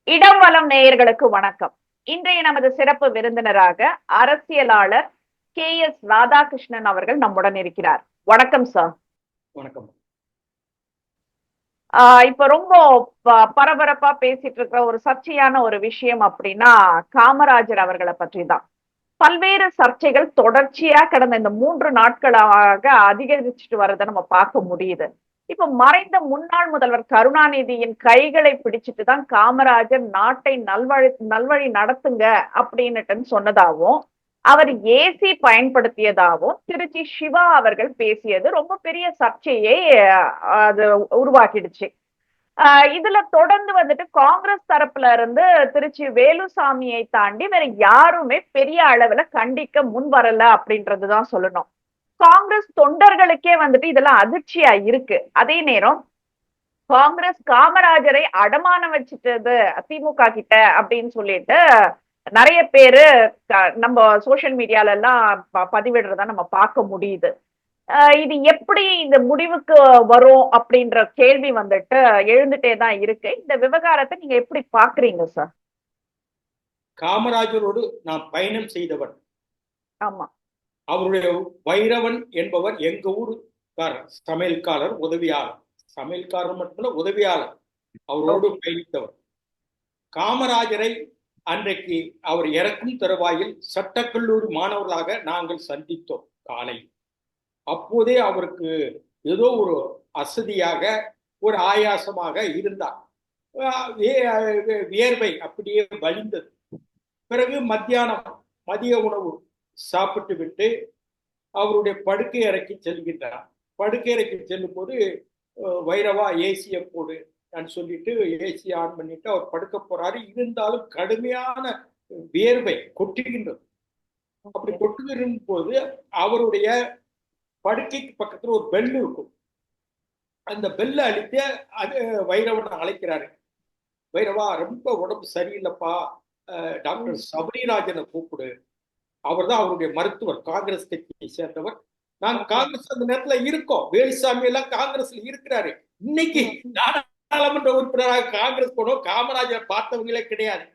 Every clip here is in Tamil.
இடம் வலம் நேயர்களுக்கு வணக்கம். இன்றைய நமது சிறப்பு விருந்தினராக அரசியலாளர் KS ராதாகிருஷ்ணன் அவர்கள் நம்முடன் இருக்கிறார். வணக்கம் சார். வணக்கம். இப்ப ரொம்ப பரபரப்பா பேசிட்டு இருக்கிற ஒரு சர்ச்சையான ஒரு விஷயம் அப்படின்னா காமராஜர் அவர்களை பற்றி தான். பல்வேறு சர்ச்சைகள் தொடர்ச்சியா கடந்த இந்த 3 நாட்களாக அதிகரிச்சுட்டு வரதை நம்ம பார்க்க முடியுது. இப்ப மறைந்த முன்னாள் முதல்வர் கருணாநிதியின் கைகளை பிடிச்சிட்டு தான் காமராஜர் நாட்டை நல்வழி நடத்துங்க அப்படின்னுட்டு சொன்னதாகவும், அவர் ஏசி பயன்படுத்தியதாகவும் திருச்சி சிவா அவர்கள் பேசியது ரொம்ப பெரிய சர்ச்சையை அது உருவாக்கிடுச்சு. இதுல தொடர்ந்து வந்துட்டு காங்கிரஸ் தரப்புல இருந்து திருச்சி வேலுசாமியை தாண்டி வேற யாருமே பெரிய அளவுல கண்டிக்க முன் வரல அப்படின்றதுதான் சொல்லணும். காங்கிரஸ் தொண்டர்களுக்கே வந்துட்டு இதெல்லாம் அதிர்ச்சியா இருக்கு. அதே நேரம் காங்கிரஸ் காமராஜரை அடமானம் வச்சுட்டது திமுக கிட்ட அப்படின்னு சொல்லிட்டு நிறைய பேரு நம்ம சோசியல் மீடியால எல்லாம் பதிவிடுறதா நம்ம பார்க்க முடியுது. இது எப்படி இந்த முடிவுக்கு வரும் அப்படின்ற கேள்வி வந்துட்டு எழுந்துட்டே தான் இருக்கு. இந்த விவகாரத்தை நீங்க எப்படி பாக்குறீங்க சார்? காமராஜரோடு நான் பயணம் செய்தவர். ஆமா. அவருடைய வைரவன் என்பவர் எங்க ஊருக்காரர், சமையல்காரர், உதவியாளர். சமையல்காரர் மட்டுமல்ல, உதவியாளர். அவரோடு பயணித்தவர். காமராஜரை அன்றைக்கு அவர் இறக்கும் தருவாயில் சட்டக்கல்லூரி மாணவர்களாக நாங்கள் சந்தித்தோம் காலை. அப்போதே அவருக்கு ஏதோ ஒரு அசதியாக, ஒரு ஆயாசமாக இருந்தார். வியர்வை அப்படியே வழிந்தது. பிறகு மதிய உணவு சாப்பிட்டு விட்டு அவருடைய படுக்கை அறைக்கு செல்கின்றார். படுக்கை அறைக்கு செல்லும் போது வைரவா ஏசிய போடு சொல்லிட்டு ஏசி ஆன் பண்ணிட்டு அவர் படுக்க போறாரு. இருந்தாலும் கடுமையான வியர்வை கொட்டுகின்றது. அப்படி கொட்டுகிற போது அவருடைய படுக்கைக்கு பக்கத்துல ஒரு பெல் இருக்கும். அந்த பெல்ல அழித்து அது வைரவனை அழைக்கிறாரு. வைரவா, ரொம்ப உடம்பு சரியில்லைப்பா, டாக்டர் சபரிராஜனை கூப்பிடு. அவர் தான் அவருடைய மருத்துவர், காங்கிரஸ் கட்சியை சேர்ந்தவர். நாங்க காங்கிரஸ் அந்த நேரத்துல இருக்கோம். வேலுசாமி எல்லாம் காங்கிரஸ்ல இருக்கிறாரு. இன்னைக்கு நாடாளுமன்ற உறுப்பினராக காங்கிரஸ் போனோம். காமராஜரை பார்த்தவங்களே கிடையாது.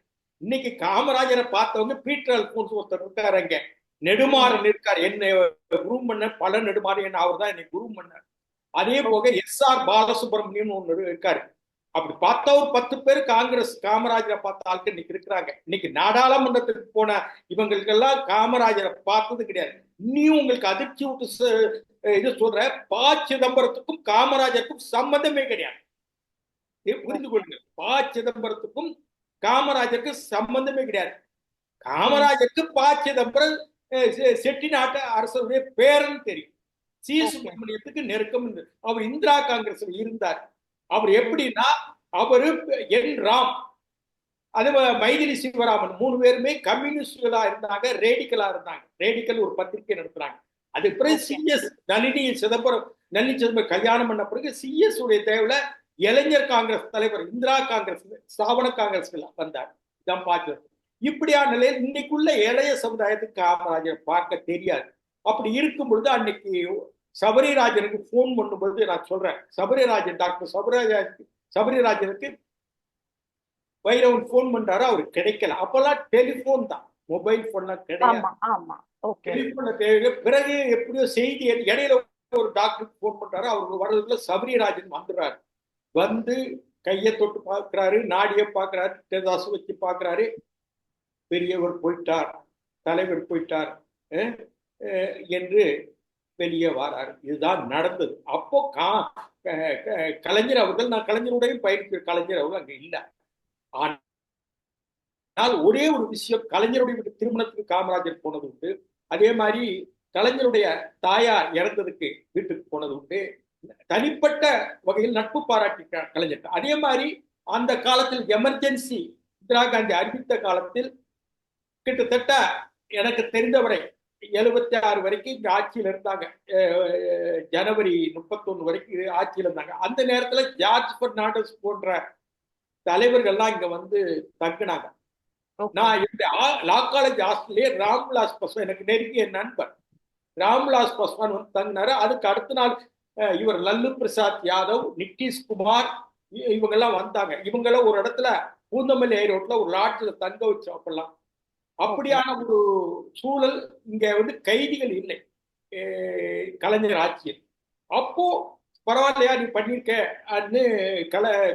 இன்னைக்கு காமராஜரை பார்த்தவங்க பீட்டர் அல்போன்ஸ் ஒருத்தர் இருக்காரு, அங்க நெடுமாறன் இருக்காரு, என்ன குரு மன்னர், பல நெடுமாறன், அவர் தான் என்னை குரு மன்னர். அதே போக SR பாலசுப்ரமணியம் ஒன்று இருக்காரு. அப்படி பார்த்தா ஒரு 10 பேர் காங்கிரஸ் காமராஜரை பார்த்த ஆட்கள் இன்னைக்கு இருக்கிறாங்க. இன்னைக்கு நாடாளுமன்றத்துக்கு போன இவங்களுக்கெல்லாம் காமராஜரை பார்த்தது கிடையாது. இன்னும் உங்களுக்கு அதிர்ச்சி விட்டு இது சொல்ற, ப. சிதம்பரத்துக்கும் காமராஜருக்கும் சம்பந்தமே கிடையாது. புரிந்து கொள்ளுங்க. ப. சிதம்பரத்துக்கும் காமராஜருக்கு சம்பந்தமே கிடையாது. காமராஜருக்கு ப. சிதம்பரம் செட்டிநாட்டு அரசருடைய பேரன் தெரியும். சி. சுப்பிரமணியத்துக்கு நெருக்கம். அவர் இந்திரா காங்கிரஸ்ல இருந்தார். அவர் எப்படின்னா, அவரு என் ராம், அது மைதிலி சிவராமன், 3 பேருமே கம்யூனிஸ்டுகளா இருந்தாங்க, ரேடிக்கலா இருந்தாங்க. ரேடிக்கல் ஒரு பத்திரிகை நடத்துறாங்க. அது பிறகு CS நளினி சிதம்பரம் கல்யாணம் பண்ண பிறகு CS உடைய தேவையில இளைஞர் காங்கிரஸ் தலைவர், இந்திரா காங்கிரஸ், ஸ்தாபன காங்கிரஸ் வந்தார். இதான் பார்த்தது. இப்படியான நிலையில் இன்னைக்குள்ள இளைய சமுதாயத்துக்கு காமராஜரை பார்க்க தெரியாது. அப்படி இருக்கும் பொழுது அன்னைக்கு சபரிராஜனுக்கு போன் பண்ணும்பொழுது நான் சொல்றேன், சபரிராஜன், டாக்டர் சபரிராஜனுக்கு வைரவன் போன் பண்றாரு, அவரு கிடைக்கல. அப்பெல்லாம் டெலிபோன் தான், மொபைல் போன்லாம் கிடையாது. பிறகு எப்படியோ செய்தி இடையில ஒரு டாக்டருக்கு போன் பண்றாரு. அவருக்கு வர்றதுக்குள்ள சபரிராஜன் வந்துடுறாரு. வந்து கையை தொட்டு பார்க்கிறாரு, நாடிய பார்க்கிறாரு, தேதாசு வச்சு பார்க்கிறாரு. பெரியவர் போயிட்டார், தலைவர் போயிட்டார் என்று வெளியே வராரு. இதுதான் நடந்தது. அப்போ கலைஞர் அவர்கள், நான் கலைஞருடைய பயிற்சி, கலைஞர் அவர்கள் அங்க இல்லை. ஆனால் ஒரே ஒரு விஷயம், கலைஞருடைய திருமணத்துக்கு காமராஜர் போனது உண்டு. அதே மாதிரி கலைஞருடைய தாயார் இறந்ததுக்கு வீட்டுக்கு போனது உண்டு. தனிப்பட்ட வகையில் நட்பு பாராட்டி கலைஞர். அதே மாதிரி அந்த காலத்தில் எமர்ஜென்சி இந்திரா காந்தி அறிவித்த காலத்தில் கிட்டத்தட்ட எனக்கு தெரிந்தவரை 76 வரைக்கும் இங்க ஆட்சியில் இருந்தாங்க. ஜனவரி 31 வரைக்கும் ஆட்சியில் இருந்தாங்க. அந்த நேரத்துல ஜார்ஜ் பெர்னாண்டஸ் போன்ற தலைவர்கள்லாம் இங்க வந்து தங்கினாங்க. நான் லா காலேஜ் ஹாஸ்டல்லே ராம்விலாஸ் பாஸ்வான், எனக்கு நெருங்கிய நண்பர், ராம்விலாஸ் பாஸ்வான் வந்து தங்கினாரு. அதுக்கு அடுத்த நாள் இவர் லல்லு பிரசாத் யாதவ், நிதிஷ்குமார், இவங்கெல்லாம் வந்தாங்க. இவங்கெல்லாம் ஒரு இடத்துல பூந்தமல்லி ரோட்ல ஒரு லாட்ஜ்ல தங்க வச்சு சாப்பிடலாம். அப்படியான ஒரு சூழல் இங்க வந்து கைதிகள் இல்லை கலைஞர் ஆட்சியில். அப்போ பரவாயில்லையா நீ பண்ணிருக்க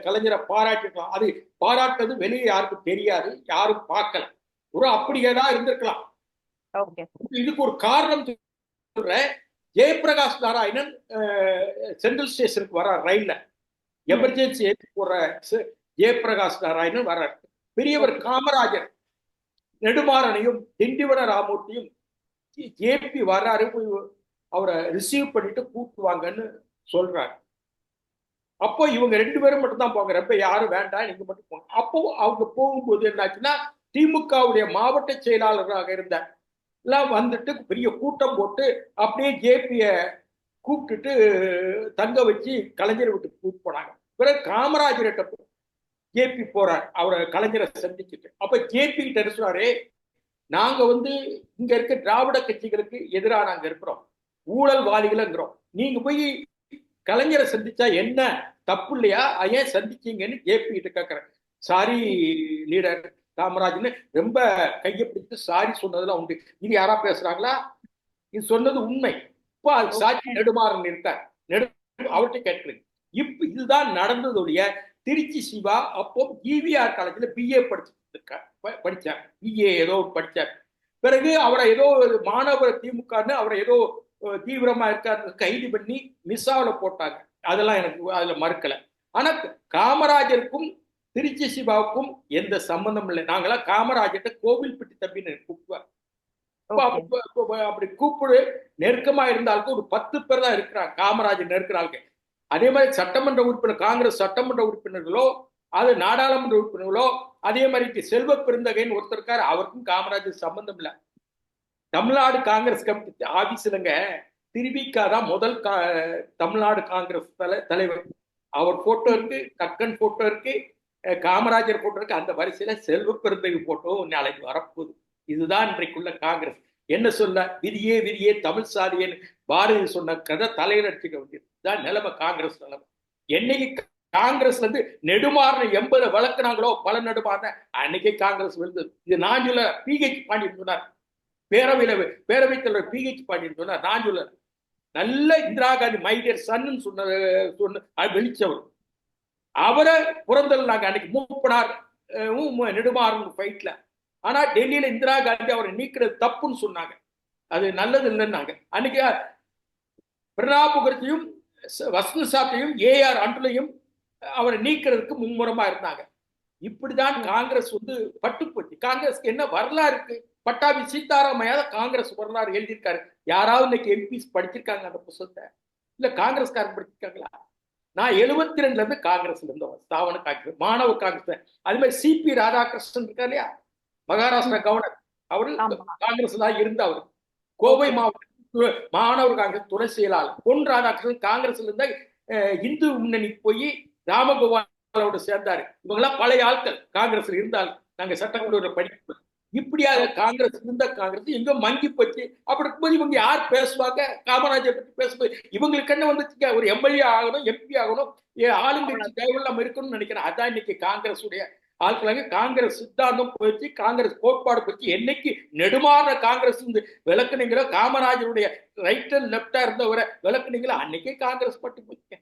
கலைஞரை பாராட்டிருக்கலாம். அது பாராட்டுறது வெளியே யாருக்கும் தெரியாது, யாரும் பார்க்கல. ஒரு அப்படியேதான் இருந்திருக்கலாம். இதுக்கு ஒரு காரணம் சொல்றேன். ஜெயபிரகாஷ் நாராயணன் சென்ட்ரல் ஸ்டேஷனுக்கு வர ரயில்ல எமர்ஜென்சி ஏற்றி போற ஜெயபிரகாஷ் நாராயணன் வர்றார். பெரியவர் காமராஜர் நெடுமாறனையும் திண்டிவன ராமூர்த்தியும் ஜேபி வர்றாரு, அவரை ரிசீவ் பண்ணிட்டு கூப்பிட்டுவாங்கன்னு சொல்றாரு. அப்போ இவங்க 2 பேரும் மட்டும் தான் போங்க, ரொம்ப யாரும் வேண்டாம், நீங்க மட்டும் போங்க. அப்போ அவங்க போகும்போது என்னாச்சுன்னா திமுகவுடைய மாவட்ட செயலாளராக இருந்த எல்லாம் வந்துட்டு பெரிய கூட்டம் போட்டு அப்படியே ஜேபிய கூப்பிட்டுட்டு தங்க வச்சு கலைஞரை விட்டு கூப்பிட்டு போனாங்க. பிறகு காமராஜர்கிட்ட ஜேபி போறார் அவரை கலைஞரை சந்திச்சுட்டு. அப்ப ஜேபி கிட்ட சொல்றாரு, நாங்க வந்து இங்க இருக்க திராவிட கட்சிகளுக்கு எதிராக நாங்க இருக்கிறோம், ஊழல்வாதிகளுங்கிறோம். நீங்க போய் கலைஞரை சந்திச்சா என்ன தப்பு இல்லையா, ஏன் சந்திச்சீங்கன்னு ஜேபி கிட்ட கேட்கிறேன். சாரி லீடர் காமராஜ்னு ரொம்ப கையை பிடித்து சாரி சொன்னதுலாம் உண்டு. இது யாரா பேசுறாங்களா? இது சொன்னது உண்மை. இப்ப அது சாட்சி நெடுமாறன் இருக்கார், அவர்கிட்ட கேட்கிறேன். இப்ப இதுதான் நடந்ததுடைய. திருச்சி சிவா அப்போ ஈவிஆர் காலேஜ்ல பிஏ படிச்சார், பிஏ ஏதோ படிச்சார். பிறகு அவரை ஏதோ மாணவர் திமுகன்னு அவரை ஏதோ தீவிரமா இருக்காரு கைது பண்ணி மிஸ்ஸாவில போட்டாங்க. அதெல்லாம் எனக்கு அதுல மறுக்கல. ஆனா காமராஜருக்கும் திருச்சி சிவாவுக்கும் எந்த சம்பந்தம் இல்லை. நாங்களாம் காமராஜர்கிட்ட கோவில்பட்டி தம்பின்னு கூப்பிடுவார். அப்படி கூப்பிடு நெருக்கமா இருந்தாலும் ஒரு 10 பேர் தான் இருக்கிறாங்க காமராஜர் நெருக்கிறாங்க. அதே மாதிரி சட்டமன்ற உறுப்பினர், காங்கிரஸ் சட்டமன்ற உறுப்பினர்களோ அது நாடாளுமன்ற உறுப்பினர்களோ, அதே மாதிரி செல்வ பெருந்தகைன்னு ஒருத்தர் இருக்காரு, அவருக்கும் காமராஜர் சம்பந்தம் இல்லை. தமிழ்நாடு காங்கிரஸ் கமிட்டி ஆபீஸ்லங்க திருவிக்கா தான் முதல் தமிழ்நாடு காங்கிரஸ் தலைவர். அவர் போட்டோ இருக்கு, கக்கன் போட்டோ இருக்கு, காமராஜர் போட்டோ இருக்கு. அந்த வரிசையில செல்வ பெருந்தகை போட்டோ நாளைக்கு வரப்போகுது. இதுதான் இன்றைக்குள்ள காங்கிரஸ். என்ன சொல்ல, விதியே விதியே தமிழ் சாதியன்னு பாரதி சொன்ன கதை தலையில் அடிச்சுக்க வேண்டியது தான் நிலைமை காங்கிரஸ் நிலைமை. என்னைக்கு காங்கிரஸ்ல இருந்து நெடுமாறன 80 வளர்க்குனாங்களோ பல நெடுமாறன, அன்னைக்கே காங்கிரஸ் விழுந்தது. இது நான் சொல்ல, பிஹெச் பாண்டியன் சொன்னார், பேரவைத் தலைவர் பிஹெச் பாண்டியன் சொன்னார், நான் சொல்ல. நல்ல இந்திரா காந்தி மைடியர் சன்னு சொன்ன வெளிச்சவர். அவரை புறந்தள்ளாங்க அன்னைக்கு மூப்பனார் நெடுமாறன் ஃபைட்ல. ஆனா டெல்லியில இந்திரா காந்தி அவரை நீக்கிறது தப்புன்னு சொன்னாங்க, அது நல்லது இல்லைன்னாங்க. அன்னைக்கு பிரணாப் முகர்ஜியும் வசந்தசாத்தையும் ஏஆர் அண்டுலையும் அவரை நீக்கிறதுக்கு மும்முரமா இருந்தாங்க. இப்படிதான் காங்கிரஸ் வந்து பட்டுப்போச்சு. காங்கிரஸ்க்கு என்ன வரலாறு இருக்கு? பட்டாபி சீதாராமையாத காங்கிரஸ் வரலாறு எழுதியிருக்காரு. யாராவது இன்னைக்கு எம்பிஸ் படிச்சிருக்காங்க அந்த புத்தகத்தை? இல்ல காங்கிரஸ்காரன் படிச்சிருக்காங்களா? நான் 72ல இருந்து காங்கிரஸ்ல இருந்தவன், ஸ்தாபன காங்கிரஸ், மாணவ காங்கிரஸ். அது மாதிரி சிபி ராதாகிருஷ்ணன் இருக்கா இல்லையா, மகாராஷ்டிரா கவர்னர், அவரு காங்கிரஸ் தான் இருந்தவர். கோவை மாவட்ட மாணவர் காங்கிரஸ் துணை செயலாளர். பொன் ராதாகிருஷ்ணன் காங்கிரஸ்ல இருந்த இந்து முன்னணிக்கு போய் ராமகோபாலோட சேர்ந்தாரு. இவங்கெல்லாம் பழைய ஆட்கள், காங்கிரஸ்ல இருந்தாலும் நாங்க சட்டமன்ற படிப்பு. இப்படியாக காங்கிரஸ் இருந்த காங்கிரஸ் எங்க மங்கி போச்சு. அப்படி இருக்கும்போது இவங்க யார் பேசுவாங்க? காமராஜர் பற்றி பேசும்போது இவங்களுக்கு என்ன வந்துச்சுங்க, ஒரு எம்எல்ஏ ஆகணும், எம்பி ஆகணும், ஆளுங்கட்சி கைவெல்லாம் இருக்கணும்னு நினைக்கிறேன். அதான் இன்னைக்கு காங்கிரஸ் உடைய ஆட்களாங்க. காங்கிரஸ் சித்தாந்தம் போயிடுச்சு, காங்கிரஸ் கோட்பாடு போச்சு. என்னைக்கு நெடுமாற காங்கிரஸ் விளக்குனீங்களோ, காமராஜருடைய ரைட் அண்ட் லெப்டா இருந்தவரை விளக்குனீங்களோ, அன்னைக்கே காங்கிரஸ் பட்டு போச்சு.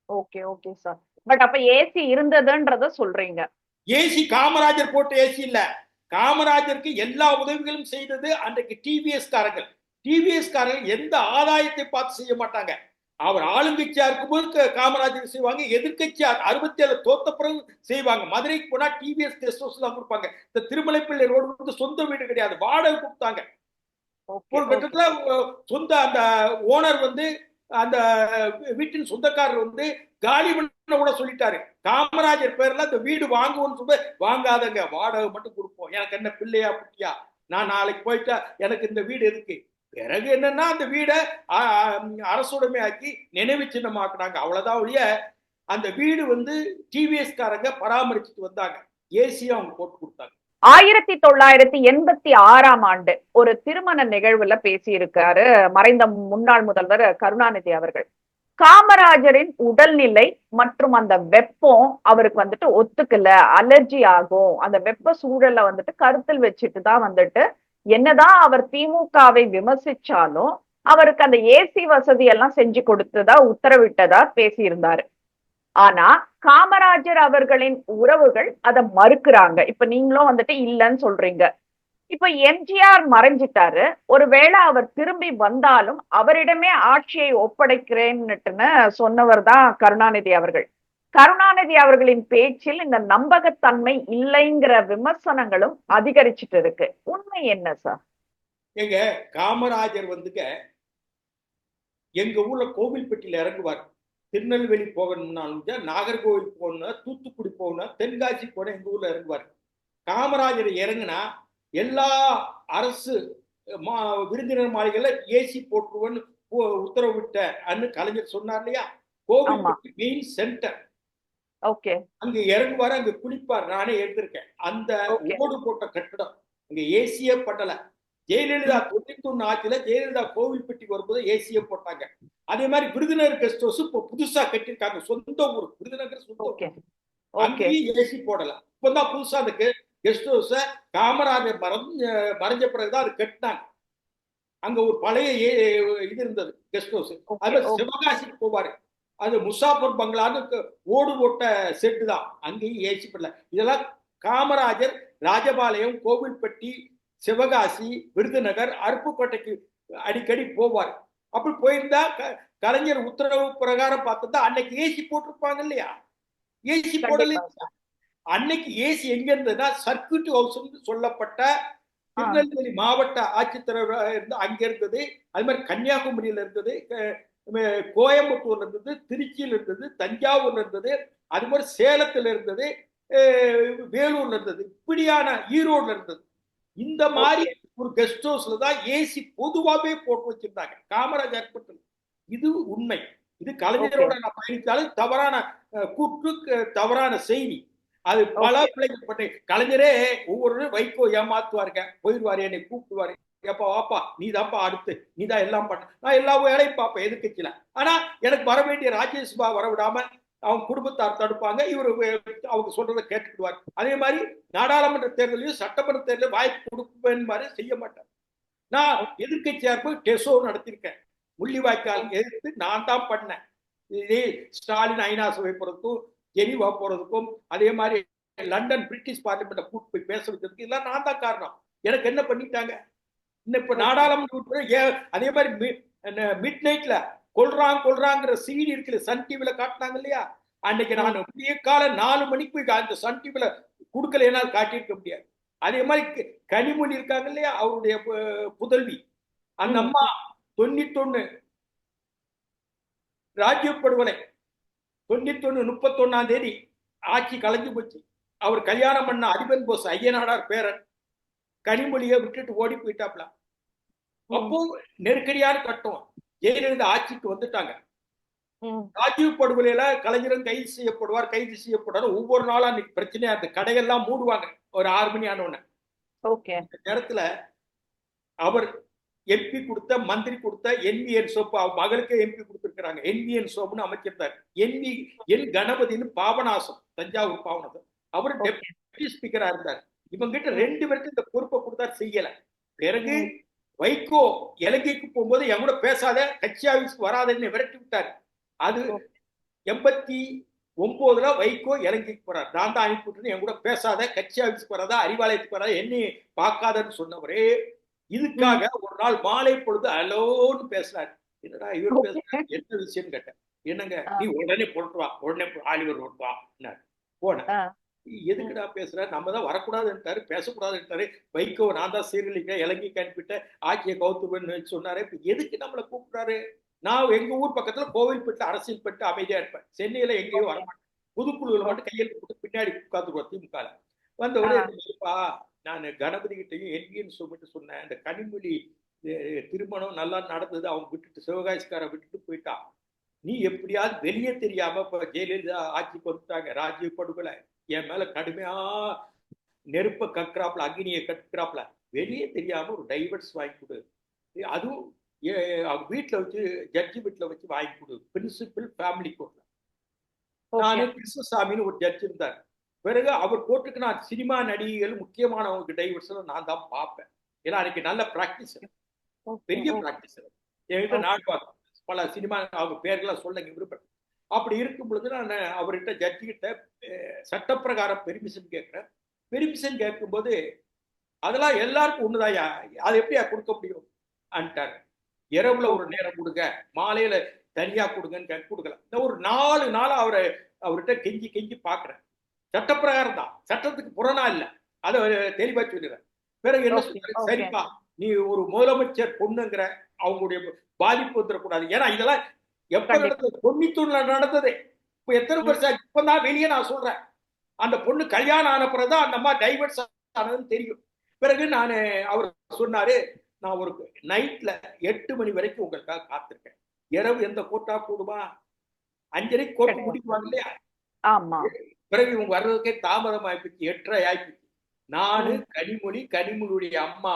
Okay okay sir. பட் அப்ப ஏசி இருந்ததுன்றத சொல்றீங்க. ஏசி காமராஜர் போட்ட ஏசி இல்ல. காமராஜருக்கு எல்லா உதவிகளும் செய்தது அன்றைக்கு டிவிஎஸ் காரர்கள். டிவிஎஸ் காரர்கள் எந்த ஆதாயத்தை பார்த்து செய்ய மாட்டாங்க. அவர் ஆளுங்கட்சியா இருக்கும்போது காமராஜர் செய்வாங்க, எதிர்கட்சியா 67 தோத்த பிறகு செய்வாங்க. மதுரைக்கு போனா டிவிஎஸ் கெஸ்ட் ஹவுஸ் தான் கொடுப்பாங்க. இந்த திருமலைப்பள்ளி ரோடு வந்து சொந்த வீடு கிடையாது, வாடகை கொடுத்தாங்க. ஒரு கட்டத்துல சொந்த அந்த ஓனர் வந்து அந்த வீட்டின் சொந்தக்காரர் வந்து காலி பண்ண கூட சொல்லிட்டாரு. காமராஜர் பேர்ல அந்த வீடு வாங்குவோம்னு சொல்ல, வாங்காதங்க, வாடகை மட்டும் கொடுப்போம், எனக்கு என்ன பிள்ளையா குட்டியா, நான் நாளைக்கு போயிட்டா எனக்கு இந்த வீடு இருக்கு. பிறகு என்னன்னா அந்த வீடை அரசுடைமை ஆக்கி நினைவு சின்னமாக்குனாங்க. அவ்வளவுதான் ஒழிய அந்த வீடு வந்து டிவிஎஸ் காரங்க பராமரிச்சுட்டு வந்தாங்க, ஏசியா அவங்க போட்டு கொடுத்தாங்க. 1986ஆம் ஆண்டு ஒரு திருமண நிகழ்வுல பேசி இருக்காரு மறைந்த முன்னாள் முதல்வர் கருணாநிதி அவர்கள். காமராஜரின் உடல்நிலை மற்றும் அந்த வெப்பம் அவருக்கு வந்துட்டு ஒத்துக்கல, அலர்ஜி ஆகும். அந்த வெப்ப சூழலை வந்துட்டு கருத்தில் வச்சுட்டு தான் வந்துட்டு என்னதான் அவர் திமுகவை விமர்சிச்சாலும் அவருக்கு அந்த ஏசி வசதி எல்லாம் செஞ்சு கொடுத்ததா உத்தரவிட்டதா பேசியிருந்தாரு. ஆனா காமராஜர் அவர்களின் உறவுகள் அதை மறுக்கிறாங்க. இப்ப நீங்களும் வந்துட்டு இல்லைன்னு சொல்றீங்க. இப்ப எம்ஜிஆர் மறைஞ்சிட்டாரு. ஒருவேளை அவர் திரும்பி வந்தாலும் அவரிடமே ஆட்சியை ஒப்படைக்கிறேன்னுட்டுன்னு சொன்னவர் தான் கருணாநிதி அவர்கள். கருணாநிதி அவர்களின் பேச்சில் இந்த நம்பகத்தன்மை இல்லைங்கிற விமர்சனங்களும் அதிகரிச்சுட்டு இருக்கு. உண்மை என்ன சார்? எங்க காமராஜர் வந்துங்க எங்க ஊர்ல கோவில்பட்டியில இறங்குவார். திருநெல்வேலி போகணும்னாலும் நாகர்கோவில் போகணும்னா, தூத்துக்குடி போகணும்னா, தென்காசி போன எங்க ஊர்ல இறங்குவார். காமராஜர் இறங்குனா எல்லா அரசு விருந்தினர் மாளிகையில ஏசி போட்டுருவன்னு உத்தரவிட்ட அன்னு கலைஞர் சொன்னார் இல்லையா? Kovilpatti main centre. ஓகே. அங்க இறங்குவாரு, அங்க குளிப்பார். நானே எடுத்திருக்கேன். அந்த ஓடு போட்ட கட்டடம் அங்க ஏசியே பட்டல. ஜெயலலிதா 91 ஆட்சியில ஜெயலலிதா கோவில்பட்டிக்கு வரும்போது ஏசியே போட்டாங்க. அதே மாதிரி விருதுநகர் கெஸ்ட் ஹவுஸ் இப்போ புதுசா கட்டிருக்காங்க. சொந்த ஊர் விருதுநகர், சொந்த ஊர். அங்கேயும் ஏசி போடல. இப்பதான் புதுசா அந்த கெஸ்ட் ஹவுஸ காமராஜர் மறைஞ்ச பிறகுதான் அது கட்டினாங்க. அங்க ஒரு பழைய இது இருந்தது கெஸ்ட் ஹவுஸ். அது சிவகாசிக்கு போவாரு. அது முசாபர் பங்களான்னு ஓடு போட்ட செட்டு தான். அங்கேயும் ஏசி படல. இதெல்லாம் காமராஜர் ராஜபாளையம், கோவில்பட்டி, சிவகாசி, விருதுநகர், அருப்புக்கோட்டைக்கு அடிக்கடி போவார். அப்படி போயிருந்தா கலைஞர் உத்தரவு பிரகாரம் பார்த்தா அன்னைக்கு ஏசி போட்டிருப்பாங்க இல்லையா? ஏசி போடல. அன்னைக்கு ஏசி எங்க இருந்ததுன்னா சர்க்கியூட் ஹவுஸ் சொல்லப்பட்ட திருநெல்வேலி மாவட்ட ஆட்சித்தலைவர் இருந்து அங்க இருந்தது. அது மாதிரி கன்னியாகுமரியில இருந்தது, கோயம்புத்தூர்ல இருந்தது, திருச்சியில இருந்தது, தஞ்சாவூர்ல இருந்தது, அது மாதிரி சேலத்துல இருந்தது, வேலூர்ல இருந்தது, இப்படியான ஈரோடுல இருந்தது. இந்த மாதிரி ஒரு கெஸ்ட் ஹவுஸ்ல தான் ஏசி பொதுவாகவே போட்டு வச்சிருந்தாங்க காமராஜர். இது உண்மை. இது கலைஞரோட நான் பயணித்தாலும் தவறான கூற்று, தவறான செய்தி. அது பல பிள்ளைகள் பற்றி கலைஞரே ஒவ்வொரு வைகோ ஏமாத்துவாருங்க, போயிடுவாரு, என்னை கூப்பிடுவாரு, எப்பா வாப்பா நீ தான்ப்பா அடுத்து, நீ தான் எல்லாம் பண்ண, நான் எல்லா வேலையும் பார்ப்பேன் எதிர்க்கட்சியில. ஆனா எனக்கு வர வேண்டிய ராஜ்யசபா வர விடாம அவங்க குடும்பத்தார் தடுப்பாங்க, இவர் அவங்க சொல்றதை கேட்டுக்குவார். அதே மாதிரி நாடாளுமன்ற தேர்தலையும் சட்டமன்ற தேர்தலையும் வாய்ப்பு கொடுப்பேன் மாதிரி செய்ய மாட்டார். நான் எதிர்கட்சியா போய் டெசோ நடத்திருக்கேன். முள்ளிவாய்க்கால் எதிர்த்து நான் தான் பண்ணேன். இதே ஸ்டாலின் ஐநா சபை போறதுக்கும் ஜெனீவா போறதுக்கும் அதே மாதிரி லண்டன் பிரிட்டிஷ் பார்லிமெண்ட கூட்டு போய் பேச வைக்கிறதுக்கு எல்லாம் நான் தான் காரணம். எனக்கு என்ன பண்ணிட்டாங்க? இப்ப நாடாளுமன்ற அதே மாதிரி மிட் நைட்ல கொல்றாங்கிற சீடி இருக்குல்ல, சன் டிவில காட்டினாங்க இல்லையா? அன்னைக்கு நான் விடிய கால 4 மணிக்கு போய் அந்த சன் டிவில கொடுக்கல, என்னால் காட்டியிருக்க முடியாது. அதே மாதிரி கனிமொழி இருக்காங்க இல்லையா, அவருடைய புதல்வி, அந்த அம்மா 91 ராஜீவ் படுகொலை 91 31ஆம் தேதி ஆட்சி கலைஞ்சு போச்சு. அவர் கல்யாணம் பண்ண அதிபன் போஸ் ஐயனாடார் பேரன் கனிமொழியை விட்டுட்டு ஓடி போயிட்டாப்ல. அப்போ நெருக்கடியான கட்டம். ஜெயலலிதா ஆட்சிக்கு வந்துட்டாங்க. ராஜீவ் படுகொலையில கலைஞரும் கைது செய்யப்படுவார். ஒவ்வொரு நாளும் அன்னைக்கு பிரச்சனையா இருந்து கடையெல்லாம் மூடுவாங்க ஒரு 6 மணி ஆனோன்னு. நேரத்துல அவர் எம்பி கொடுத்த, மந்திரி கொடுத்த NVN சோப்பு மகளுக்கு எம்பி கொடுத்திருக்கிறாங்க. NVN சோப்புன்னு அமைச்சிருந்தார். என் கணபதினு பாபநாசம், தஞ்சாவூர் பாபநாசம். அவர் டெப்டி ஸ்பீக்கரா இருந்தார். இவங்க கிட்ட 2 பேருக்கு இந்த பொறுப்பை கொடுத்தார், செய்யல. பிறகு வைகோ இலங்கைக்கு போகும்போது என் கூட பேசாத, கட்சி ஆபீஸ்க்கு வராதுன்னு விரட்டி விட்டார். அது 89 வைகோ இலங்கைக்கு போறார். நான் தான் அனுப்பிவிட்டு என் கூட பேசாத, கட்சி ஆபீஸ்க்கு வராதா, அறிவாலயத்துக்கு வராதா, என்னை பார்க்காதன்னு சொன்னவரே இதுக்காக ஒரு நாள் மாலை பொழுது அலோன்னு பேசுறாரு. என்னடா இவர் பேசுறாரு, என்ன விஷயம் கேட்டேன். என்னங்க, நீ உடனே போட்டு வா, உடனே ஆலிவர் ரோட் வா போன. எதுக்குடா பேசுற, நம்ம தான் வரக்கூடாதுன்ட்டாரு, பேசக்கூடாதுன்ட்டாரு. வைகோ நான் தான் சீரழிக்க இலங்கைக்கு அனுப்பிட்டேன், ஆட்சியை கவுத்துவேன்னு சொன்னாரு. இப்ப எதுக்கு நம்மளை கூப்பிடுறாரு? நான் எங்க ஊர் பக்கத்துல கோவில்பட்டு அரசியல் பட்டு அமைதியா இருப்பேன். சென்னையில எங்கேயும் வரமாட்டேன். புதுக்குழுவில் மட்டும் கையெழுத்து போட்டு பின்னாடி உட்காந்துருவோம் திமுக. வந்தவொடனே நான் கணபதி கிட்டையும் NVN சொல்லிட்டு சொன்னேன், இந்த கனிமொழி திருமணம் நல்லா நடந்தது, அவங்க விட்டுட்டு சிவகாசிக்கார விட்டுட்டு போயிட்டான். நீ எப்படியாவது வெளியே தெரியாம இப்ப ஜெயலலிதா ஆட்சிக்கு வந்துட்டாங்க, ராஜீவ் படுகொலை, என் மேல கடுமையா நெருப்ப கக்குறாப்புல, அக்னியை கட்டுக்கிறாப்புல, வெளியே தெரியாம ஒரு டைவர்ஸ் வாங்கி கொடு. அதுவும் அவங்க வீட்டுல வச்சு ஜட்ஜி வீட்டுல வச்சு வாங்கி கொடு, பிரின்சிபல் ஃபேமிலி கோர்ட்ல. ஓகே. நானு கிருஷ்ணசாமின்னு ஒரு ஜட்ஜ் இருந்தார். பிறகு அவர் கோர்ட்டுக்கு நான் சினிமா நடிகைகள் முக்கியமானவங்க டைவர்ஸ்ல நான் தான் பார்ப்பேன். ஏன்னா அன்னைக்கு நல்ல பிராக்டிஸ், பெரிய பிராக்டிஸ். என்கிட்ட நான் பல சினிமா அவங்க பேர்கள்லாம் சொல்ல விருப்பம். அப்படி இருக்கும் பொழுது நான் அவர்கிட்ட ஜட்ஜி கிட்ட சட்டப்பிரகாரம் பெர்மிஷன் கேட்கிறேன். பெர்மிஷன் கேட்கும்போது அதெல்லாம் எல்லாருக்கும் ஒண்ணுதாயா, அது எப்படியா கொடுக்க முடியும் அன்ட்டார். இரவுல ஒரு நேரம் கொடுங்க, மாலையில தனியா கொடுங்கன்னு கொடுக்கல. இந்த ஒரு 4 நாளா அவர்கிட்ட கெஞ்சி கெஞ்சி பாக்குறேன். சட்டப்பிரகாரம் தான், சட்டத்துக்கு புறனா இல்ல, அதை தெளிவா சொல்லிடுறேன். பிறகு என்ன சொல்றாரு, சரிப்பா நீ ஒரு முதலமைச்சர் பொண்ணுங்கிற அவங்களுடைய பாதிப்பு வந்துடக்கூடாது. ஏன்னா இதெல்லாம் எப்ப நடந்தது, 91 நடந்தது. இப்ப எத்தனை வருஷம் இப்பதான் வெளியே நான் சொல்றேன். அந்த பொண்ணு கல்யாணம் ஆன பிறகுதான் அந்த அம்மா டைவர்ஸ் ஆனதுன்னு தெரியும். பிறகு நான் அவர் சொன்னாரு, நான் ஒரு நைட்ல 8 மணி வரைக்கும் உங்களுக்காக காத்திருக்கேன். இரவு எந்த கோர்ட்டா கூடுமா, 5:30 கோர்ட்டு முடிக்குவாங்க இல்லையா. ஆமா. பிறகு இவங்க வர்றதுக்கே தாமதம் ஆயிடுச்சு, 8:30 ஆயிடுச்சு. நானு கனிமொழியுடைய அம்மா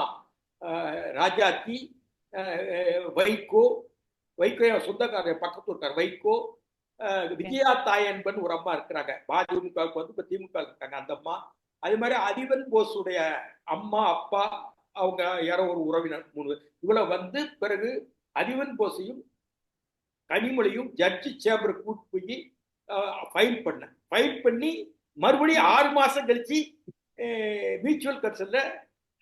ராஜாத்தி, வைகோ என் சொந்தக்காரர் பக்கத்து இருக்கார் வைகோ, விஜயா தாயன்பன் ஒரு அம்மா இருக்கிறாங்க, பாஜகவுக்கு வந்து இப்ப திமுக இருக்காங்க அந்த அம்மா. அதே மாதிரி அதிபன் போஸுடைய அம்மா அப்பா அவங்க யாரோ ஒரு உறவினர் 3 இவ்வளவு வந்து பிறகு அதிபன் போஸையும் கனிமொழியும் ஜட்ஜி சேம்பருக்கு கூட்டு போய் ஃபைல் பண்ணி மறுபடியும் 6 மாசம் கழிச்சு மியூச்சுவல் கன்சல்ல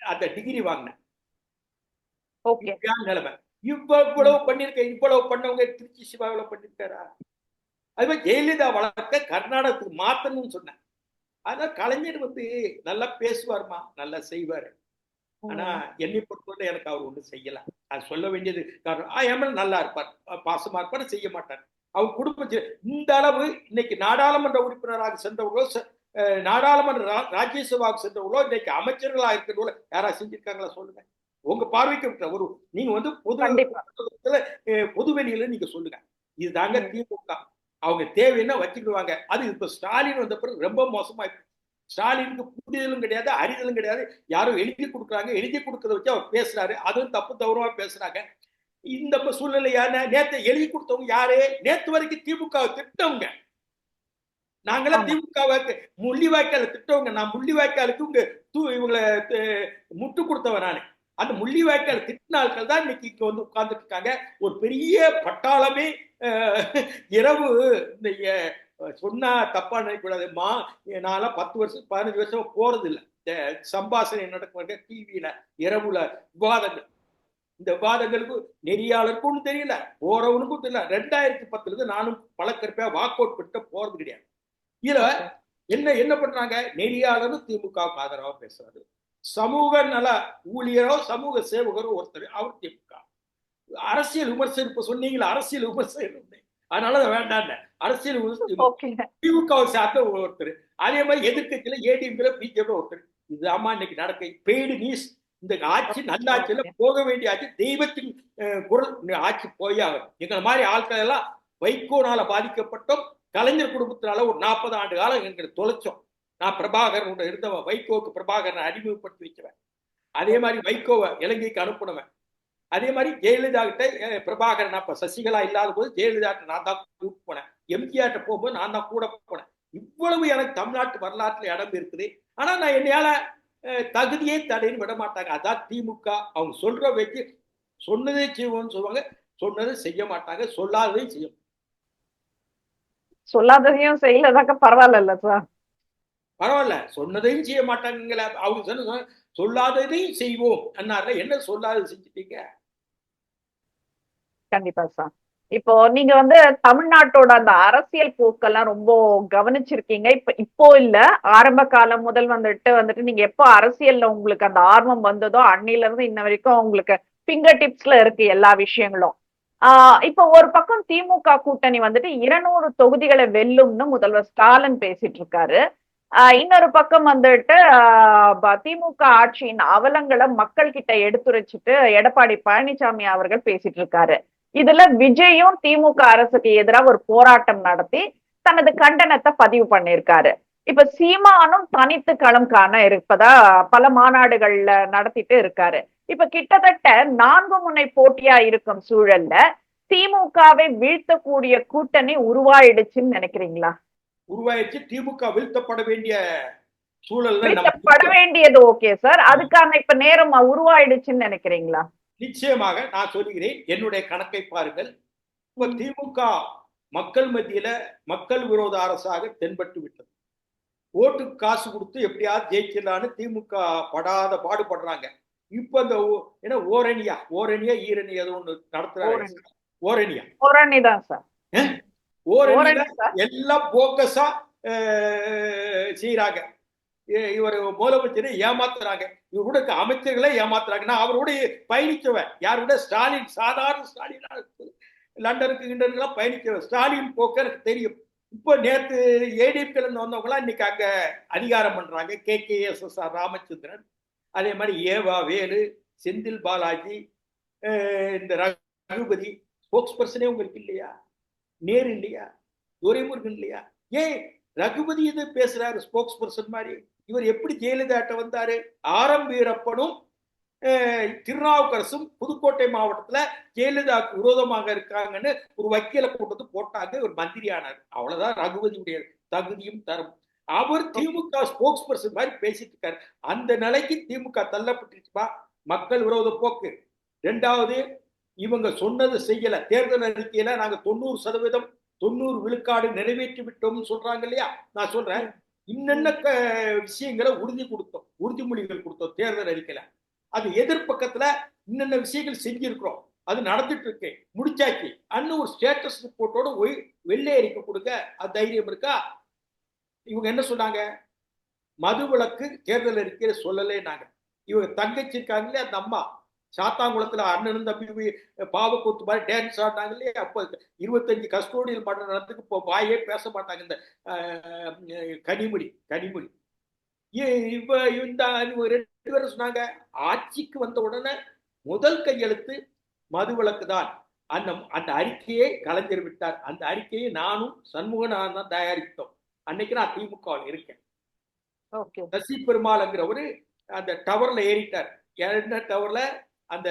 அந்த டிகிரி வாங்கினேன். நிலைமை இவ்வளவு பண்ணிருக்க, இவ்வளவு பண்ணவங்க திருச்சி சிவாவில் பண்ணிருக்காரா. அது மாதிரி ஜெயலலிதா வழக்க கர்நாடகத்துக்கு மாத்தணும்னு சொன்னேன். ஆனா கலைஞர் வந்து நல்லா பேசுவார்மா, நல்லா செய்வாரு. ஆனா என்னை பொறுத்தவரை எனக்கு அவர் ஒண்ணு செய்யல. அது சொல்ல வேண்டியது காரணம் நல்லா இருப்பார், பாசமா இருப்பார், செய்ய மாட்டார். அவர் குடும்ப இந்த அளவு இன்னைக்கு நாடாளுமன்ற உறுப்பினராக சென்றவர்களோ, நாடாளுமன்ற ராஜ்யசபாவுக்கு சென்றவர்களோ, இன்னைக்கு அமைச்சர்களாக இருக்கிறவங்களோ யாரா செஞ்சிருக்காங்களா சொல்லுங்க. உங்க பார்வைக்கு ஒரு நீங்க வந்து பொதுவெளியில நீங்க சொல்லுங்க. இதுதாங்க திமுக. அவங்க தேவைன்னா வச்சுக்கிடுவாங்க. அது இப்ப ஸ்டாலின் வந்த பிறகு ரொம்ப மோசமா. ஸ்டாலினுக்கு புரிதலும் கிடையாது, அறிதலும் கிடையாது. யாரும் எழுதி கொடுக்குறாங்க, எழுதி கொடுக்கறத வச்சு அவர் பேசுறாரு, அதுவும் தப்பு தவறுமா பேசுறாங்க. இந்த சூழ்நிலையா நேத்து எழுதி கொடுத்தவங்க யாரு, நேத்து வரைக்கும் திமுக திட்டவங்க. நாங்களாம் திமுக முள்ளிவாய்க்கால திட்டவங்க. நான் முள்ளிவாய்க்காலுக்கு இவங்களை முட்டு கொடுத்தவன் நானு. அந்த முள்ளிவாய்க்கால் திட்டின ஆட்கள் தான் இன்னைக்கு இங்க வந்து உட்கார்ந்துட்டு இருக்காங்க. ஒரு பெரிய பட்டாளமே இரவு இந்த சொன்னா தப்பா நினைக்கூடாதுமா, நான் 10 வருஷம் 15 வருஷம் போறது இல்லை. இந்த சம்பாஷணை நடக்கும் டிவியில இரவுல விவாதங்கள். இந்த விவாதங்களுக்கு நெறியாளருக்கும் ஒன்றும் தெரியல, போறவனுக்கும் தெரியல. 2010 நானும் பழக்கற்பா வாக் அவுட் பண்ணிட்டு போறது கிடையாது. இதுல என்ன பண்றாங்க, நெறியாளரும் திமுகவுக்கு ஆதரவா பேசுறாரு, சமூக நல ஊழியரோ சமூக சேவகரோ ஒருத்தர், அவர் திமுக. அரசியல் விமர்சனம் இப்ப சொன்னீங்களா, அரசியல் விமர்சனம், அதனால வேண்டாம். அரசியல் திமுகவை சார்ந்த ஒருத்தர், அதே மாதிரி எதிர்கட்சியில ஏடிஎம்ல பிஜேபி ஒருத்தர். இதுதாமா இன்னைக்கு நடக்க பெய்டு நியூஸ். இந்த ஆட்சி நல்லாட்சியில போக வேண்டிய ஆட்சி, தெய்வத்தின் குரல் ஆட்சி போயாகும். எங்களை மாதிரி ஆட்கள் எல்லாம் வைகோனால பாதிக்கப்பட்டோம். கலைஞர் குடும்பத்தினால ஒரு 40 ஆண்டு காலம் எங்களுக்கு தொலைச்சோம். நான் பிரபாகரன் இருந்தவன், வைகோவுக்கு பிரபாகரனை அறிமுகப்படுத்தி வைக்கிறேன். அதே மாதிரி வைகோவை இலங்கைக்கு அனுப்பினவன். அதே மாதிரி ஜெயலலிதா கிட்ட பிரபாகரன், அப்ப சசிகலா இல்லாத போது ஜெயலலிதா நான் தான் கூட்டு போனேன். எம்ஜிஆர்ட்ட போகும்போது நான் தான் கூட போனேன். இவ்வளவு எனக்கு தமிழ்நாட்டு வரலாற்றுல இடம் இருக்குது. ஆனா நான் என்னையால தகுதியே தடைன்னு விட மாட்டாங்க. அதான் திமுக. அவங்க சொல்ற வச்சு சொன்னதே செய்வோம்னு சொல்லுவாங்க, சொன்னதை செய்ய மாட்டாங்க, சொல்லாததையும் செய்யும். சொல்லாததையும் செய்யலதாக்க பரவாயில்ல சார், பரவாயில்ல, சொன்னதையும் செய்ய மாட்டாங்கல்ல. அவங்க சொன்ன சொல்லாததையும் செய்வோம் அண்ணார்ல, என்ன சொல்லாத செஞ்சுட்டீங்க. கண்டிப்பா சார். இப்போ நீங்க வந்து தமிழ்நாட்டோட அந்த அரசியல் போக்கெல்லாம் ரொம்ப கவனிச்சிருக்கீங்க. இப்போ இல்ல, ஆரம்ப காலம் முதல் வந்துட்டு நீங்க எப்போ அரசியல்ல உங்களுக்கு அந்த ஆர்வம் வந்ததோ அன்னில இருந்து இன்ன வரைக்கும் உங்களுக்கு பிங்கர் டிப்ஸ்ல இருக்கு எல்லா விஷயங்களும். இப்போ ஒரு பக்கம் திமுக கூட்டணி வந்துட்டு 200 தொகுதிகளை வெல்லும்னு முதல்வர் ஸ்டாலின் பேசிட்டு இருக்காரு. இன்னொரு பக்கம் வந்துட்டு திமுக ஆட்சியின் அவலங்களை மக்கள் கிட்ட எடுத்துரைச்சிட்டு எடப்பாடி பழனிசாமி அவர்கள் பேசிட்டு இருக்காரு. இதுல விஜயும் திமுக அரசுக்கு எதிராக ஒரு போராட்டம் நடத்தி தனது கண்டனத்தை பதிவு பண்ணிருக்காரு. இப்ப சீமானும் தனித்து களம் காண இருப்பதா பல மாநாடுகள்ல நடத்திட்டு இருக்காரு. இப்ப கிட்டத்தட்ட 4 முனை போட்டியா இருக்கும் சூழல்ல திமுகவை வீழ்த்தக்கூடிய கூட்டணி உருவாயிடுச்சுன்னு நினைக்கிறீங்களா? உருவாயிடுச்சு. திமுக வீழ்த்தப்பட வேண்டிய சூழல்ல வீழ்த்தப்பட வேண்டியது ஓகே சார், அதுக்கான இப்ப நேரம் உருவாயிடுச்சுன்னு நினைக்கிறீங்களா? நிச்சயமாக நான் சொல்கிறேன், என்னுடைய கணக்கை பாருங்கள். இப்ப திமுக மக்கள் மத்தியில மக்கள் விரோத அரசாக தென்பட்டு விட்டது. ஓட்டுக்கு காசு கொடுத்து எப்படியாவது ஜெயிச்சிடலான்னு திமுக படாத பாடுபடுறாங்க. இப்ப இந்த என்ன ஓரணியா ஈரணியா ஏதோ ஒண்ணு நடத்துறாங்க. ஓரணி தான் சார். ஓரணியில எல்லாம் போக்கஸா செய்யறாங்க. இவர் முதலமைச்சரை ஏமாத்துறாங்க, இவரோட அமைச்சர்களை ஏமாத்துறாங்க. நான் அவரோட பயணிச்சவன், யாரோட ஸ்டாலின், சாதாரண ஸ்டாலின், லண்டனுக்கு கிண்டனுக்குலாம் பயணிச்சவன். ஸ்டாலின் போக்க எனக்கு தெரியும். இப்போ நேற்று ஏடிஎம்கேல வந்தவங்களாம் இன்னைக்கு அங்க அதிகாரம் பண்றாங்க. KKSSR ராமச்சந்திரன், அதே மாதிரி ஏவா வேலு, செந்தில் பாலாஜி, இந்த ரகுபதி ஸ்போக்ஸ் பர்சனே உங்களுக்கு இல்லையா? நேரு இல்லையா? துரைமுருகன் இல்லையா? ஏன் ரகுபதி இது பேசுறாரு ஸ்போக்ஸ் பர்சன் மாதிரி? இவர் எப்படி ஜெயலலிதாட்ட வந்தாரு? ஆரம் வீரப்பனும் திருநாவுக்கரசும் புதுக்கோட்டை மாவட்டத்துல ஜெயலலிதாவுக்கு விரோதமாக இருக்காங்கன்னு ஒரு வக்கீல கூட்டத்து போட்டாங்க. ஒரு மந்திரி ஆனார். அவ்வளவுதான் ரகுபதியுடைய தகுதியும் தரும். அவர் திமுக ஸ்போக்ஸ் பர்சன் மாதிரி பேசிட்டு இருக்காரு. அந்த நிலைக்கு திமுக தள்ளப்பட்டுச்சுப்பா. மக்கள் விரோத போக்கு. இரண்டாவது, இவங்க சொன்னது செய்யல. தேர்தல் அறிக்கையில நாங்க 90% 90 விழுக்காடு நிறைவேற்றி விட்டோம்னு சொல்றாங்க இல்லையா? நான் சொல்றேன், இன்னென்ன விஷயங்களை உறுதிமொழிகள் கொடுத்தோம் தேர்தல் அறிக்கையில. அது எதிர்பக்கத்துல இன்னென்ன விஷயங்கள் செஞ்சிருக்கிறோம், அது நடந்துட்டு இருக்கு, முடிச்சாச்சு அன்னு ஒரு ஸ்டேட்டஸ் ரிப்போர்ட்டோட வெள்ளை அறிக்கை கொடுக்க அது தைரியம் இருக்கா? இவங்க என்ன சொன்னாங்க? மதுவிலக்கு தேர்தல் அறிக்கையில சொல்லலே. நாங்க இவங்க தங்கச்சி இருக்காங்களே, அந்த அம்மா சாத்தாங்குளத்துல அண்ணனும் தம்பி பாவக்கூத்து மாதிரி டான்ஸ் ஆடினாங்க இல்லையா? அப்போ 25 கஸ்டோடியல் மரணத்துக்கு இப்போ வாயே பேச மாட்டாங்க. இந்த கனிமொழி இப்ப இந்த 2 பேரும் சொன்னாங்க, ஆட்சிக்கு வந்த உடனே முதல் கையெழுத்து மதுவிலக்கு தான். அந்த அறிக்கையை கலைஞர் விட்டார். அந்த அறிக்கையை நானும் சண்முகன் தான் தயாரித்தோம். அன்னைக்கு நான் திமுக இருக்கேன். சசி பெருமாள்ங்கிறவரு அந்த டவர்ல ஏறிட்டார். என்ன டவர்ல? அந்த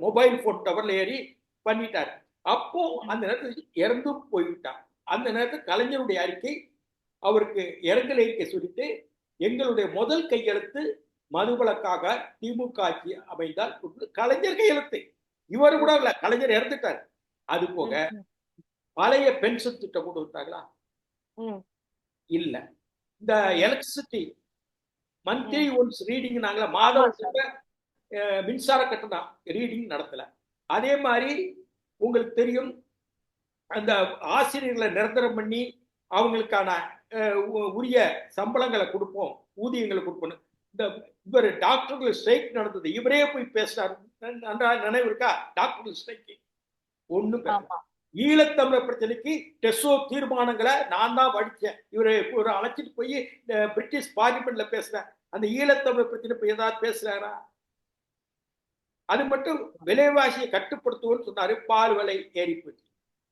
மொபைல் போன் டவர்ல ஏறி பண்ணிட்டார். அப்போ அந்த நேரத்தில் இறந்தும் போய்விட்டார். அந்த நேரத்தில் கலைஞருடைய அறிக்கை, அவருக்கு இரங்கல் அறிக்கை சொல்லிட்டு, எங்களுடைய முதல் கையெழுத்து மதுவிலக்காக திமுக ஆட்சி அமைந்தால் கலைஞர் கையெழுத்து. இவர் கூட இல்ல, கலைஞர் இறந்துட்டார். அது போக பழைய பென்ஷன் திட்டம் கொண்டு வந்தாங்களா? இல்ல. இந்த எலக்ட்ரிசிட்டி மந்த்லி ஒன்ஸ் ரீடிங் நாங்கள மாதம் மின்சார கட்டணம் ரீடிங் நடத்தல. அதே மாதிரி உங்களுக்கு தெரியும், அந்த ஆசிரியர்களை நிரந்தரம் பண்ணி அவங்களுக்கான உரிய சம்பளங்களை கொடுப்போம், ஊதியங்களை கொடுப்போம். இந்த இவர் டாக்டர்கள் ஸ்ட்ரைக் நடந்தது, இவரே போய் பேசினார். நினைவு இருக்கா? டாக்டர்கள் ஸ்ட்ரைக் ஒண்ணும் ஈழத்தமிழர் பிரச்சனைக்கு டெசோ தீர்மானங்களை நான் தான் வடிச்சேன். இவரை ஒரு அழைச்சிட்டு போய் பிரிட்டிஷ் பார்லிமெண்ட்ல பேசுறேன். அந்த ஈழத்தமிழர் பிரச்சனை போய் ஏதாவது பேசுறாரா? அது மட்டும் விலைவாசியை கட்டுப்படுத்துவோம்னு சொன்னாரு. பால் விலை ஏறி போச்சு,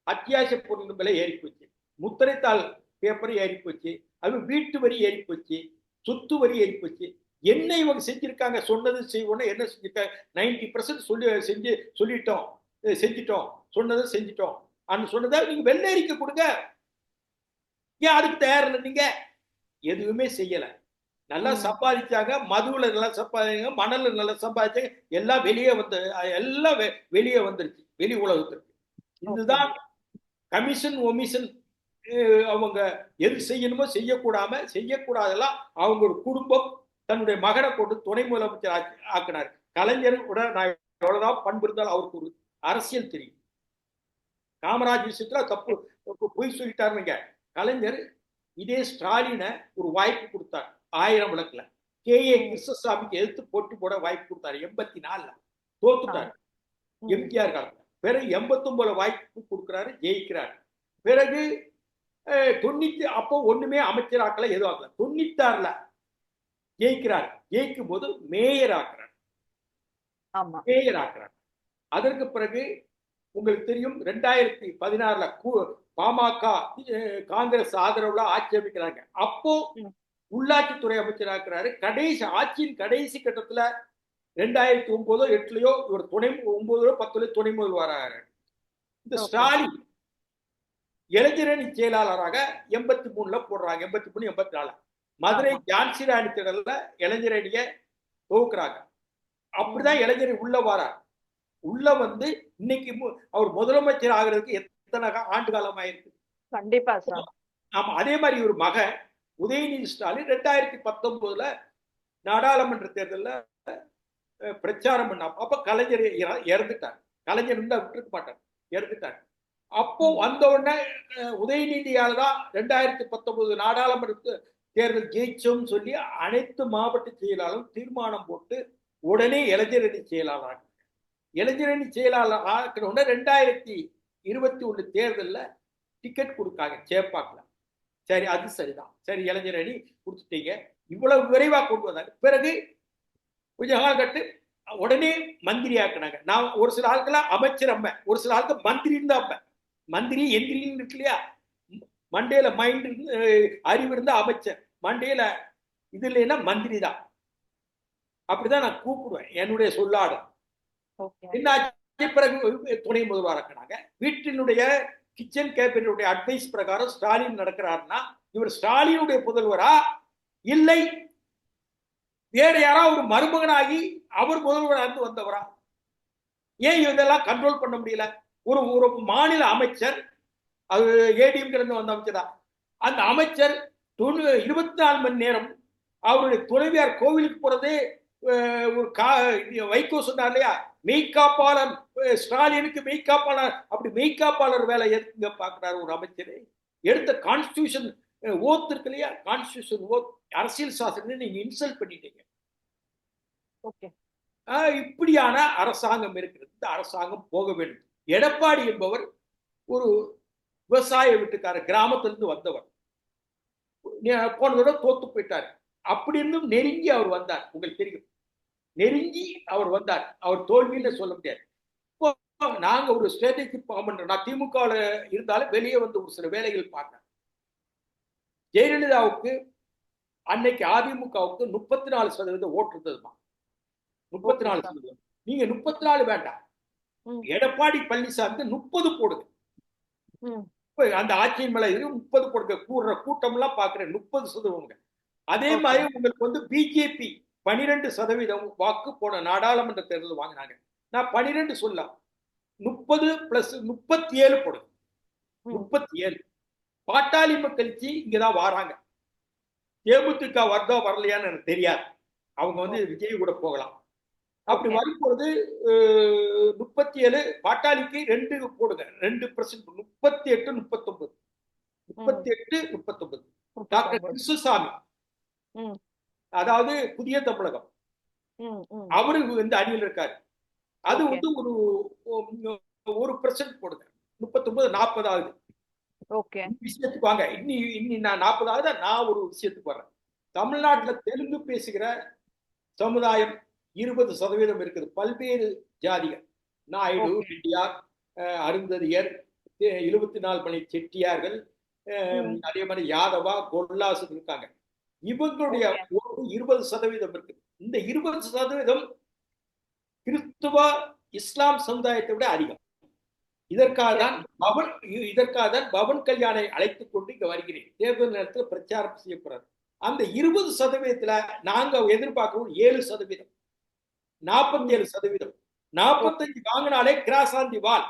அத்தியாவசிய பொருள் விலை ஏறி போச்சு, முத்திரைத்தாள் பேப்பர் ஏறி போச்சு, அது வீட்டு வரி ஏறி போச்சு, சொத்து வரி ஏறி போச்சு. என்ன இவங்க செஞ்சிருக்காங்க? சொன்னது செய்வோம். என்ன செஞ்சிருக்காங்க? 90% செஞ்சிட்டோம், சொன்னதை செஞ்சிட்டோம். சொன்னதை நீங்க வெள்ளை அறிக்கை கொடுங்க. ஏன் அதுக்கு தயாரில்லை? நீங்க எதுவுமே செய்யல. நல்லா சம்பாதிச்சாங்க, மதுவுல நல்லா சம்பாதிச்சாங்க, மணல்ல நல்லா சம்பாதிச்சாங்க. எல்லாம் வெளியே வந்துருச்சு வெளி உலகத்திற்கு. இதுதான் கமிஷன் ஒமிஷன். அவங்க எது செய்யணுமோ செய்யக்கூடாதெல்லாம் அவங்க ஒரு குடும்பம் தன்னுடைய மகனை கொண்டு துணை முதலமைச்சர் ஆக்கினார். கலைஞர் கூட நான் எவ்வளவுதான் பண்பு இருந்தாலும் அவருக்கு ஒரு அரசியல் தெரியும். காமராஜ் விஷயத்துல தப்பு பொய் சொல்லிட்டாருங்க. கலைஞர் இதே ஸ்டாலினை ஒரு வாய்ப்பு கொடுத்தார். 1000 விளக்குல KA கிருஷ்ணசாமிக்கு எதிர்த்து போட்டி போட வாய்ப்பு கொடுத்தாரு. 84 தோத்துட்டாரு எம்ஜிஆர் காலத்துல. பிறகு 89 வாய்ப்பு கொடுக்கிறாரு, ஜெயிக்கிறார். பிறகு 90 அப்போ ஒண்ணுமே அமைச்சராக்கல, எதுவும் ஆக்கல. 96 ஜெயிக்கிறார். ஜெயிக்கும் போது மேயர் ஆக்குறார். அதற்கு பிறகு உங்களுக்கு தெரியும் 2016 பாமக காங்கிரஸ் ஆதரவுல ஆட்சி அமைக்கிறாங்க. அப்போ உள்ளாட்சித்துறை அமைச்சராகிறாரு. ஆட்சியின் கடைசி கட்டத்துல 2009 8லயோ இவர் துணை 9 10 துணை முதல்வராக. இந்த ஸ்டாலின் இளைஞரணி செயலாளராக 83ல போடுறாங்க, 83 84. மதுரை ஜான்சி ராணி திடல்ல இளைஞரணிய துவக்குறாங்க. அப்படிதான் இளைஞர் உள்ள வரார். உள்ள வந்து இன்னைக்கு அவர் முதலமைச்சர் ஆகிறதுக்கு எத்தனை ஆண்டு காலம் ஆயிருக்கு. கண்டிப்பா சார். ஆமா, அதே மாதிரி ஒரு மகன் உதயநிதி ஸ்டாலின் 2019ல நாடாளுமன்ற தேர்தலில் பிரச்சாரம் பண்ண அப்ப கலைஞர் இறந்துட்டார். கலைஞர் இருந்தா விட்டுருக்க மாட்டார், இறந்துட்டார். அப்போ வந்த உடனே உதயநிதியால தான் 2019 நாடாளுமன்ற தேர்தல் ஜெயிச்சோம்னு சொல்லி அனைத்து மாவட்ட செயலாளரும் தீர்மானம் போட்டு உடனே இளைஞரணி செயலாளர் இளைஞரணி செயலாளர் ஆக்கணும்னா 2021 தேர்தலில் டிக்கெட் கொடுக்காங்க சேப்பாக்கில். சரி, அது சரிதான். சரி, இளைஞரணி கொடுத்துட்டீங்க, இவ்வளவு விரைவாக கொண்டு வந்தாங்க. பிறகு கொஞ்ச காலம் கட்டு உடனே மந்திரி ஆக்கினாங்க. நான் ஒரு சில ஆட்கள் அமைச்சர் அம்ம, ஒரு சில ஆட்கள் மந்திரின்னு தான் அம்ம. மந்திரி எந்திரின்னு இருக்கு இல்லையா, மண்டையில மைண்ட் அறிவு இருந்தா அமைச்சர், மண்டையில இது இல்லைன்னா மந்திரி தான். அப்படிதான் நான் கூப்பிடுவேன் என்னுடைய சொல்லாடம். என்னாச்சு, பிறகு துணை முதல்வராக்கினாங்க. வீட்டினுடைய கிச்சன் கேபினுடைய அட்வைஸ் பிரகாரம் ஸ்டாலின் நடக்கிறாருன்னா இவர் ஸ்டாலினுடைய புதல்வரா இல்லை வேற யாராவது ஒரு மருமகனாகி அவர் முதல்வராக வந்தவரா? ஏன் இதெல்லாம் கண்ட்ரோல் பண்ண முடியல? ஒரு ஒரு மாநில அமைச்சர், அது ஏடிஎம் வந்த அமைச்சரா, அந்த அமைச்சர் 24 மணி நேரம் அவருடைய துணைவியார் கோவிலுக்கு போறதே ஒரு வைகோ சொன்னார் இல்லையா, மெய்காப்பாளர் ஸ்டாலினுக்கு மெய்காப்பாளர். அப்படி மெய்காப்பாளர் வேலை எதுக்குங்க பாக்குறாரு ஒரு அமைச்சர்? எடுத்த கான்ஸ்டிடியூஷன் ஓத் இருக்கு இல்லையா, கான்ஸ்டிடியூஷன் ஓத், அரசியல் சாசனத்தை நீங்க இன்சல்ட் பண்ணிட்டீங்க. இப்படியான அரசாங்கம் இருக்கிறது. இந்த அரசாங்கம் போக வேண்டும். எடப்பாடி என்பவர் ஒரு விவசாய வீட்டுக்காரர், கிராமத்திலிருந்து வந்தவர். போன தடவை தோத்து போயிட்டார். அப்படி இருந்தும் நெருங்கி அவர் வந்தார். உங்களுக்கு தெரியும், நெருங்கி அவர் வந்தார். அவர் தோல்வின்னு சொல்ல முடியாது. நாங்க ஒரு ஸ்ட்ராட்டஜி பண்றோம். நான் திமுக இருந்தாலும் வெளியே வந்து ஒரு சில வேலைகள் பார்க்கிறேன். ஜெயலலிதாவுக்கு அன்னைக்கு அதிமுகவுக்கு 34% ஓட்டு இருந்ததுமா, 34%. நீங்க 34 வேண்டாம், எடப்பாடி பழனிசாமி 30 போடுங்க. அந்த ஆட்சியின் மேல 30 போடுங்க. கூடுற கூட்டம் எல்லாம் பாக்குறேன் 30%. அதே மாதிரி உங்களுக்கு வந்து பிஜேபி 12% வாக்கு போன நாடாளுமன்ற தேர்தல் வாங்கினாங்க. நான் 12 சொல்ல, 30 பிளஸ் 37 போடுங்க. 37. பாட்டாளி மக்கள் கட்சி இங்கதான் வராங்க. தேமுதிக வருதா வரலையான்னு எனக்கு தெரியாது. அவங்க வந்து விஜய் கூட போகலாம். அப்படி வரும்போது 37 பாட்டாளிக்கு 2 போடுங்க, 2%. 38 39, 38 39. டாக்டர் கிருஷ்ணசாமி, அதாவது புதிய தமிழகம், அவரு இந்த அணியில் இருக்காரு. அது வந்து ஒரு 1% போடுங்க, 39 40 ஆகுது. விஷயத்துக்கு வாங்க. இன்னி நான் 40 ஆகுதா, நான் ஒரு விஷயத்துக்கு வர்றேன். தமிழ்நாட்டில் தெலுங்கு பேசுகிற சமுதாயம் 20% இருக்குது. பல்வேறு ஜாதிகள், நாயுடு, ரெட்டியார், அருந்ததியர், 24 மணி செட்டியார்கள், அதே மாதிரி யாதவா, கொல்லாசு இருக்காங்க. இவங்களுடைய 20% இருக்கு. இந்த 20% கிறிஸ்துவ இஸ்லாம் சமுதாயத்தை விட அதிகம். இதற்காக தான் பவன் கல்யாணை அழைத்துக் கொண்டு இங்க வருகிறேன். தேர்தல் நேரத்தில் பிரச்சாரம் செய்யப்படுறாரு. அந்த 20%த்துல நாங்க எதிர்பார்க்கிறோம் 7%, 47%, 45 வாங்கினாலே கிராஸ் ஆன் தி வால்.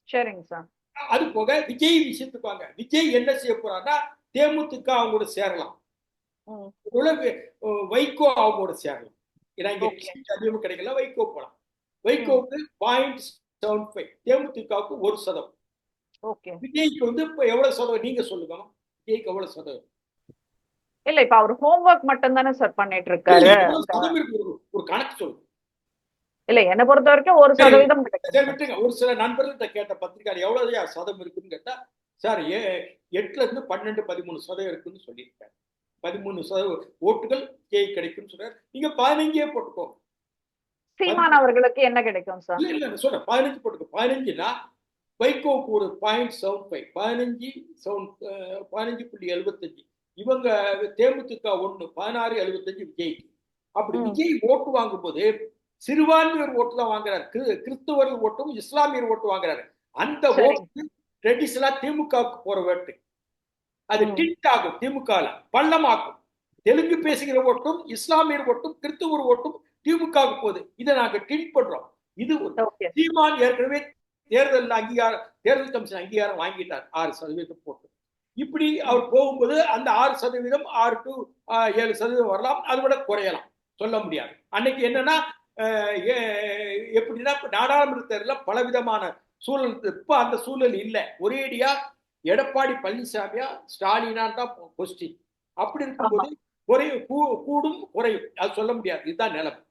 சரிங்க சார். அது போக விஜய் விஷயத்துக்கு வாங்க. விஜய் என்ன செய்ய போறாருன்னா, தேமுதிக அவங்களோட சேரலாம், வைகோ அவங்களோட சேரலாம். ஏன்னா இங்க அதிகமாக கிடைக்கல, வைகோ போலாம். வைகோவுக்கு 0.75, தேமுதிகவுக்கு 1%. விஜய்க்கு வந்து இப்ப எவ்வளவு சதவீதம் நீங்க சொல்லுங்க, விஜய்க்கு எவ்வளவு சதவீதம்? இல்ல, இப்ப அவர் ஹோம்வொர்க் மட்டும் தானே சார் பண்ணிட்டு இருக்காரு. ஒரு கணக்கு சொல்லுங்க. இல்ல, என்ன பொறுத்த வரைக்கும் 1% விட்டுங்க. ஒரு சில நண்பர்கள்ட்ட கேட்ட பத்திரிகை எவ்வளவு சதம் இருக்குன்னு கேட்டா, சார் 8ல இருந்து 12 13% இருக்குன்னு சொல்லியிருக்காரு. 13% ஓட்டுகள் விஜய் கிடைக்கும் சொல்றாரு. நீங்க 15 போட்டுக்கோங்க. சீமான் அவர்களுக்கு என்ன கிடைக்கும் சார்? இல்ல சொல்றேன், 15 போட்டுக்கோ. 15னா வைகோவுக்கு ஒரு 0.75, 15.75. இவங்க தேமுதிக 1 16.75 விஜய்க்கு. அப்படி விஜய் ஓட்டு வாங்கும் போது சிறுபான்மையர் ஓட்டு தான் வாங்குறாரு, கிறிஸ்தவர்கள் ஓட்டும் இஸ்லாமியர் ஓட்டு வாங்குறாரு. அந்த ஓட்டு ட்ரெடிஷனலா திமுகவுக்கு போற ஓட்டு. அது டிண்ட் ஆகும், திமுக பள்ளமாக்கும். தெலுங்கு பேசுகிற ஓட்டும் இஸ்லாமியர் ஓட்டும் கிறிஸ்தவர் ஓட்டும் திமுகவுக்கு போகுது. இதை நாங்க டிண்ட் பண்றோம். இது சீமான் ஏற்கனவே தேர்தல் அங்கீகாரம், தேர்தல் கமிஷன் அங்கீகாரம் வாங்கிட்டார் 6% போட்டு. இப்படி அவர் போகும்போது அந்த 6% 6 to 7% வரலாம், அதை விட குறையலாம், சொல்ல முடியாது. அன்னைக்கு என்னன்னா எப்படின்னா நாடாளுமன்ற தேர்தலில் பலவிதமான சூழல். இப்ப அந்த சூழல் இல்லை. ஒரேடியா எடப்பாடி பழனிசாமியா ஸ்டாலினா தான் கொஸ்டின். அப்படி இருக்கும்போது கூடும் குறையும், அது சொல்ல முடியாது. இதுதான் நிலைமை.